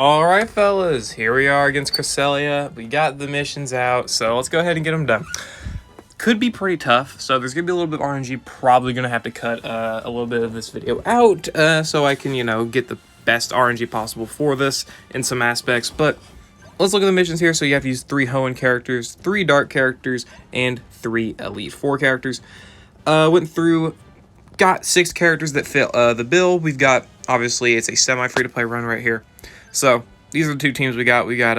Alright fellas, here we are against Cresselia. We got the missions out, so let's go ahead and get them done. Could be pretty tough, so there's going to be a little bit of RNG. Probably going to have to cut a little bit of this video out so I can, get the best RNG possible for this in some aspects. But let's look at the missions here. So you have to use 3 Hoenn characters, 3 Dark characters, and 3 Elite 4 characters. Went through, got 6 characters that fit the bill. We've got, obviously, it's a semi-free-to-play run right here. So, these are the 2 teams we got. We got,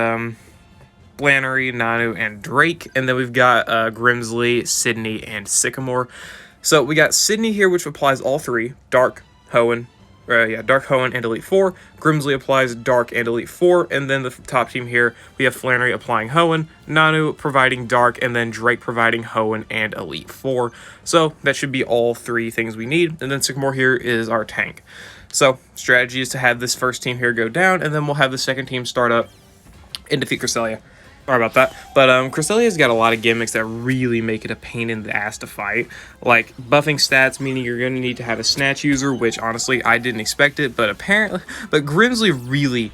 Flannery, Nanu, and Drake. And then we've got, Grimsley, Sydney, and Sycamore. So, we got Sydney here, which applies all 3. Dark, Hoenn, Dark, Hoenn, and Elite 4. Grimsley applies Dark and Elite 4. And then the top team here, we have Flannery applying Hoenn, Nanu providing Dark, and then Drake providing Hoenn and Elite 4. So, that should be all 3 things we need. And then Sycamore here is our tank. So, strategy is to have this first team here go down, and then we'll have the second team start up and defeat Cresselia. Sorry about that. But Cresselia's got a lot of gimmicks that really make it a pain in the ass to fight. Like, buffing stats, meaning you're going to need to have a snatch user, which, honestly, I didn't expect it. But Grimsley really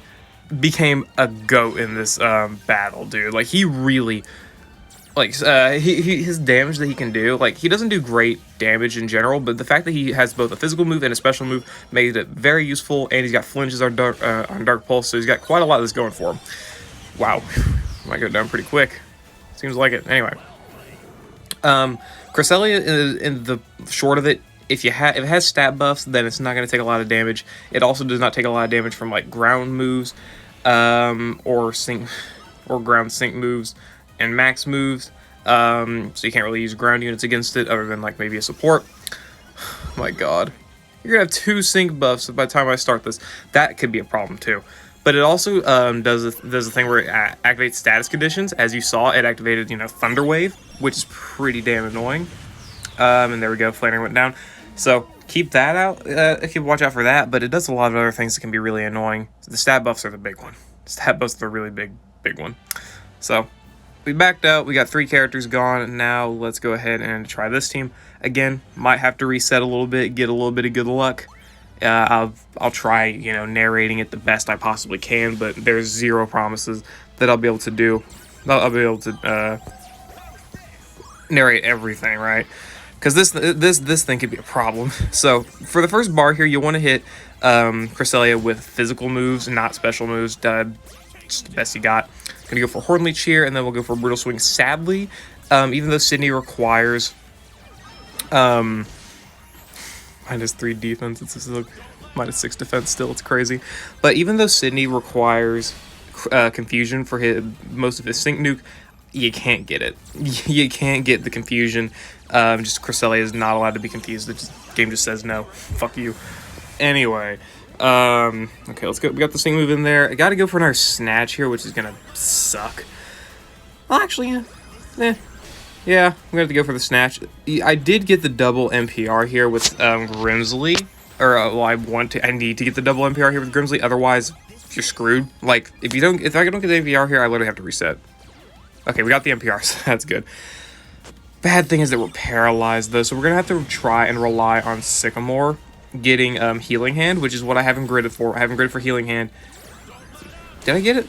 became a goat in this battle, dude. Like, he really... his damage that he can do, he doesn't do great damage in general, but the fact that he has both a physical move and a special move made it very useful, and he's got flinches on Dark Pulse, so he's got quite a lot that's going for him. Wow. Might go down pretty quick. Seems like it. Anyway. Cresselia, in the short of it, if it has stat buffs, then it's not going to take a lot of damage. It also does not take a lot of damage from, ground moves, or ground sync moves, and max moves, so you can't really use ground units against it other than maybe a support. Oh my god, you're gonna have 2 sync buffs by the time I start this. That could be a problem too. But it also does a thing where it activates status conditions. As you saw, it activated Thunder Wave, which is pretty damn annoying. And there we go, Flannery went down. So keep that out. Keep watch out for that. But it does a lot of other things that can be really annoying. The stat buffs are the big one. Stat buffs are the really big one. So. We backed out, we got 3 characters gone, now let's go ahead and try this team. Again, might have to reset a little bit, get a little bit of good luck. I'll try, narrating it the best I possibly can, but there's 0 promises that I'll be able to do. I'll be able to narrate everything, right? Because this thing could be a problem. So, for the first bar here, you'll want to hit Cresselia with physical moves, not special moves. Just the best you got. Gonna go for Horn Leech here, and then we'll go for Brutal Swing. Sadly, even though Sydney requires -3 defense, it's just -6 defense still, it's crazy. But even though Sydney requires confusion for most of his sync nuke, you can't get it. You can't get the confusion. Just Cresselia is not allowed to be confused. The game just says no. Fuck you. Anyway. Okay, let's go. We got the sync move in there. I gotta go for another snatch here, which is gonna suck. Well, actually, yeah, I'm gonna have to go for the snatch. I did get the double NPR here with Grimsley, or I need to get the double NPR here with Grimsley. Otherwise, you're screwed. If I don't get the NPR here, I literally have to reset. Okay, we got the NPR, so that's good. Bad thing is that we're paralyzed though, so we're gonna have to try and rely on Sycamore getting Healing Hand, which is what I have him gridded for. I have him gridded for Healing Hand. Did I get it?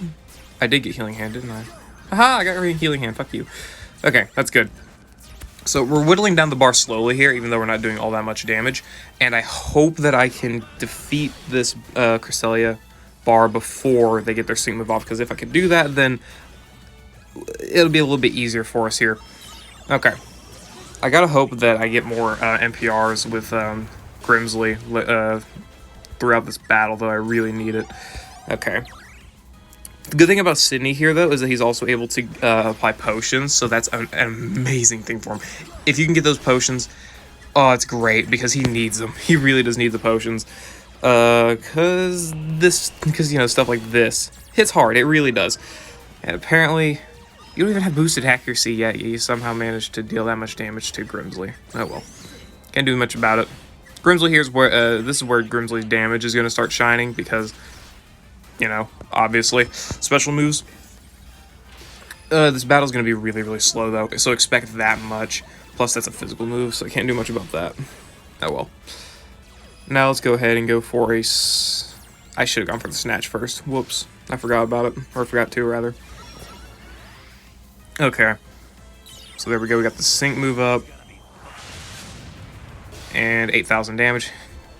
I did get Healing Hand, didn't I? Aha, I got Healing Hand. Fuck you. Okay, that's good. So we're whittling down the bar slowly here, even though we're not doing all that much damage. And I hope that I can defeat this Cresselia bar before they get their sync move off, because if I could do that, then it'll be a little bit easier for us here. Okay. I gotta hope that I get more NPRs with Grimsley throughout this battle, though I really need it. Okay. The good thing about Sydney here, though, is that he's also able to apply potions, so that's an amazing thing for him. If you can get those potions, oh, it's great, because he needs them. He really does need the potions. Because stuff like this hits hard. It really does. And apparently, you don't even have boosted accuracy yet. You somehow managed to deal that much damage to Grimsley. Oh, well. Can't do much about it. Grimsley here's where this is where Grimsley's damage is going to start shining because, obviously, special moves. This battle's going to be really, really slow though, so expect that much. Plus, that's a physical move, so I can't do much about that. Oh well. Now let's go ahead and go for a. I should have gone for the snatch first. Whoops. I forgot about it. Or forgot to, rather. Okay. So there we go. We got the sync move up. And 8,000 damage.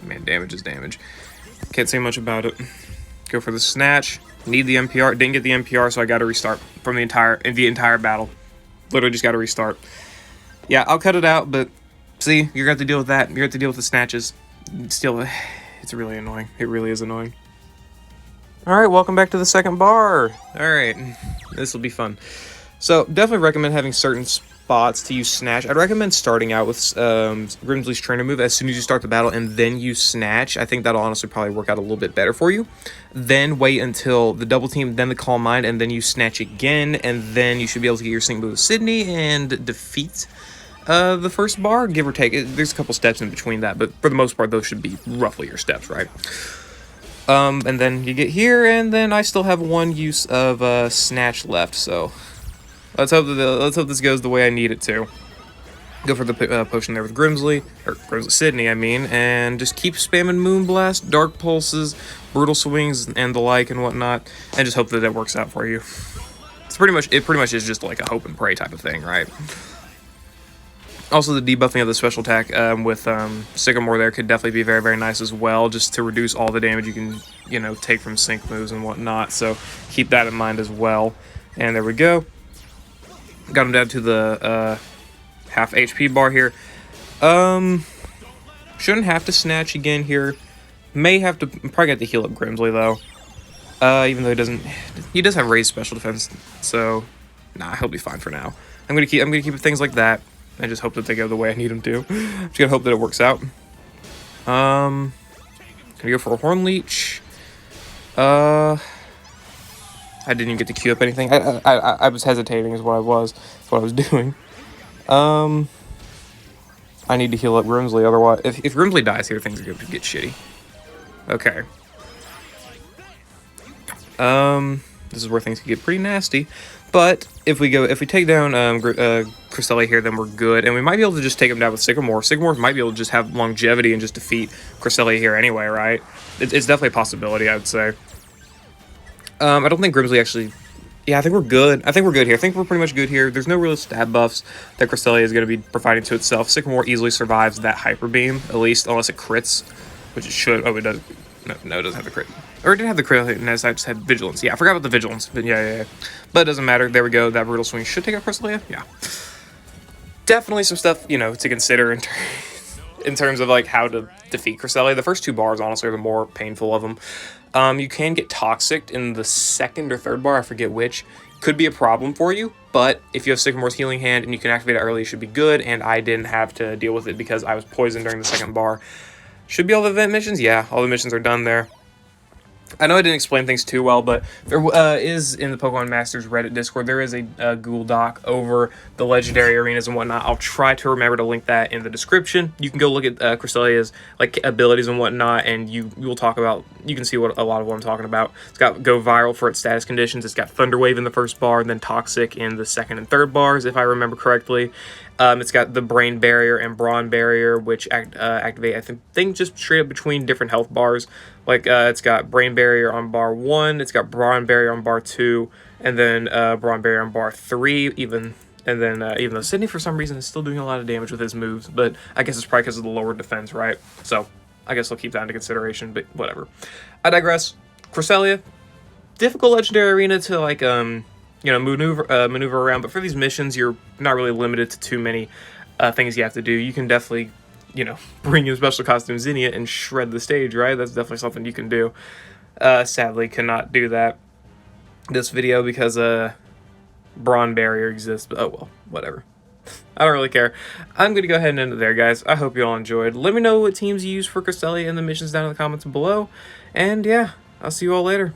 Man, damage is damage. Can't say much about it. Go for the snatch. Need the NPR. Didn't get the NPR, so I got to restart from the entire battle. Literally just got to restart. Yeah, I'll cut it out, but see, you're going to have to deal with that. You're going to have to deal with the snatches. Still, it's really annoying. It really is annoying. Alright, welcome back to the second bar. Alright, this will be fun. So, definitely recommend having certain spots to use Snatch. I'd recommend starting out with Grimsley's trainer move as soon as you start the battle and then use Snatch. I think that'll honestly probably work out a little bit better for you. Then wait until the double team, then the Calm Mind, and then you Snatch again, and then you should be able to get your sync move with Sydney and defeat the first bar, give or take. There's a couple steps in between that, but for the most part, those should be roughly your steps, right? And then you get here, and then I still have one use of Snatch left, so let's hope this goes the way I need it to. Go for the potion there with Grimsley, or Sydney, I mean, and just keep spamming Moonblast, Dark Pulses, Brutal Swings, and the like and whatnot, and just hope that it works out for you. It pretty much is just like a hope and pray type of thing, right? Also, the debuffing of the special attack with Sycamore there could definitely be very, very nice as well, just to reduce all the damage you can, take from sync moves and whatnot. So keep that in mind as well. And there we go. Got him down to the half HP bar here. Shouldn't have to snatch again here. May have to probably get to heal up Grimsley though. Even though he does have raised special defense, so nah, he'll be fine for now. I'm gonna keep things like that. I just hope that they go the way I need them to. I'm just gonna hope that it works out. Gonna go for a Horn Leech. I didn't even get to queue up anything. I was hesitating is what I was. That's what I was doing. I need to heal up Grimsley, otherwise if Grimsley dies here, things are going to get shitty. Okay. This is where things can get pretty nasty. But if we take down Cresselia here, then we're good, and we might be able to just take him down with Sycamore. Sycamore might be able to just have longevity and just defeat Cresselia here anyway, right? It's definitely a possibility, I would say. I don't think Grimsley actually... Yeah, I think we're good. I think we're good here. I think we're pretty much good here. There's no real stab buffs that Cresselia is going to be providing to itself. Sycamore easily survives that Hyper Beam, at least, unless it crits, which it should. Oh, it does. No, it doesn't have the crit. Or it didn't have the crit, and I just had Vigilance. Yeah, I forgot about the Vigilance, but yeah. But it doesn't matter. There we go. That Brutal Swing should take out Cresselia. Yeah. Definitely some stuff, to consider in terms of, like, how to defeat Cresselia. The first two bars, honestly, are the more painful of them. You can get Toxic in the second or third bar, I forget which. Could be a problem for you, but if you have Sycamore's Healing Hand and you can activate it early, it should be good, and I didn't have to deal with it because I was poisoned during the second bar. Should be all the event missions? Yeah, all the missions are done there. I know I didn't explain things too well, but there is, in the Pokemon Masters Reddit Discord, there is a Google Doc over the legendary arenas and whatnot. I'll try to remember to link that in the description. You can go look at Cresselia's abilities and whatnot, and you can see what a lot of what I'm talking about. It's got Go Viral for its status conditions. It's got Thunder Wave in the first bar, and then Toxic in the second and third bars, if I remember correctly. It's got the Brain Barrier and Brawn Barrier, which activate, I think, just straight up between different health bars. It's got Brain Barrier on bar 1, it's got Brawn Barrier on bar 2, and then Brawn Barrier on bar 3, even though Sydney, for some reason, is still doing a lot of damage with his moves, but I guess it's probably because of the lower defense, right? So, I guess I'll keep that into consideration, but whatever. I digress. Cresselia, difficult legendary arena to, maneuver around, but for these missions, you're not really limited to too many things you have to do. You can definitely, bring in special costume Zinnia and shred the stage, right? That's definitely something you can do. Sadly, cannot do that this video because Brawn Barrier exists, but oh well, whatever. I don't really care. I'm going to go ahead and end it there, guys. I hope you all enjoyed. Let me know what teams you use for Cresselia in the missions down in the comments below, and yeah, I'll see you all later.